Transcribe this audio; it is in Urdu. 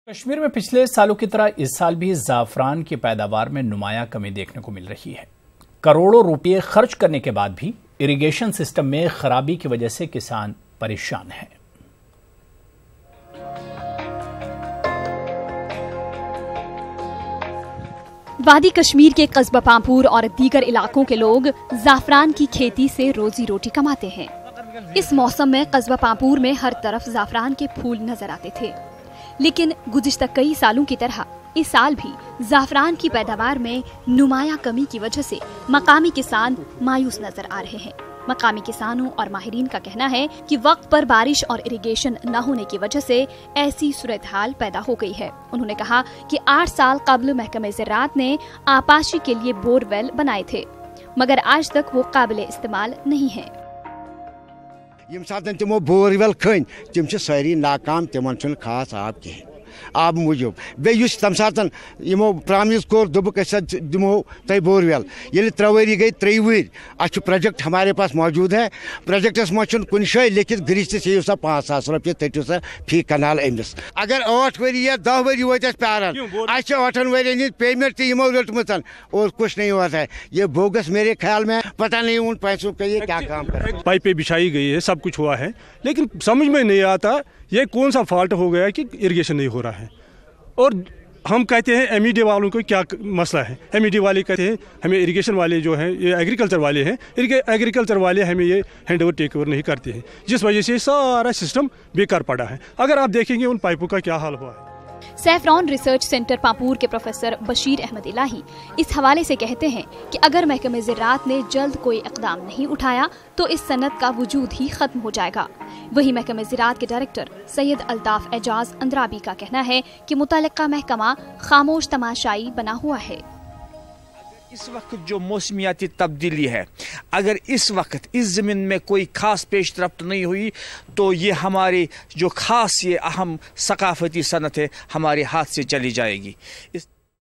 کشمیر میں پچھلے سالوں کی طرح اس سال بھی زعفران کی پیداوار میں نمایاں کمی دیکھنے کو مل رہی ہے۔ کروڑوں روپے خرچ کرنے کے بعد بھی اریگیشن سسٹم میں خرابی کی وجہ سے کسان پریشان ہیں۔ وادی کشمیر کے قصبہ پامپور اور دیگر علاقوں کے لوگ زعفران کی کھیتی سے روزی روٹی کماتے ہیں۔ اس موسم میں قصبہ پامپور میں ہر طرف زعفران کے پھول نظر آتے تھے، لیکن گزشتہ کئی سالوں کی طرح اس سال بھی زعفران کی پیداوار میں نمایاں کمی کی وجہ سے مقامی کسان مایوس نظر آ رہے ہیں۔ مقامی کسانوں اور ماہرین کا کہنا ہے کہ وقت پر بارش اور اریگیشن نہ ہونے کی وجہ سے ایسی صورتحال پیدا ہو گئی ہے۔ انہوں نے کہا کہ 8 سال قبل محکمہ زراعت نے آبپاشی کے لیے بور ویل بنائے تھے، مگر آج تک وہ قابل استعمال نہیں ہیں۔ یم ساتن تمو بور ویل کھن تم ساری ناکام، تمن چھ خاص آب کہین آب موجود بیس تم ساتن یمو پرامس کور دبک دمو تہ بور ویل یل 3 ؤری گئی 3 ؤری اچھا پروجیکٹ ہمارے پاس موجود ہے۔ پروجیکٹس میں کن جائے لکھت گرشت چیو سا 5,000 روپیے تٹو سا فی کنال امس۔ اگر 8 ؤری یا 10 ؤری وت پیاران اچھا 8 ؤرین ہند پیمنٹ تمو رٹمت اور کچھ نہیں ہوا ہے۔ یہ بوگس میرے خیال میں پتہ نہیں ان پیسوں کا یہ کیا کام کر۔ پائپیں بچھائی گئی ہے، سب کچھ ہوا ہے، لیکن سمجھ میں نہیں آتا یہ کون سا فالٹ ہو گیا کہ اریگیشن نہیں ہو رہا ہے۔ اور ہم کہتے ہیں ایم ای ڈی والوں کو کیا مسئلہ ہے۔ ایم ای ڈی والے کہتے ہیں ہمیں اریگیشن والے جو ہیں یہ ایگریکلچر والے ہیں، ایگریکلچر والے ہمیں یہ ہینڈ اوور ٹیک اوور نہیں کرتے ہیں، جس وجہ سے سارا سسٹم بیکار پڑا ہے۔ اگر آپ دیکھیں گے ان پائپوں کا کیا حال ہوا ہے۔ سیفران ریسرچ سینٹر پامپور کے پروفیسر بشیر احمد الہی اس حوالے سے کہتے ہیں کہ اگر محکمہ زراعت نے جلد کوئی اقدام نہیں اٹھایا تو اس صنعت کا وجود ہی ختم ہو جائے گا۔ وہی محکمہ زراعت کے ڈائریکٹر سید الطاف اعجاز اندرابی کا کہنا ہے کہ متعلقہ محکمہ خاموش تماشائی بنا ہوا ہے۔ اس وقت جو موسمیاتی تبدیلی ہے، اگر اس وقت اس زمین میں کوئی خاص پیش رفت نہیں ہوئی تو یہ ہماری جو خاص یہ اہم ثقافتی صنعت ہے ہمارے ہاتھ سے چلی جائے گی۔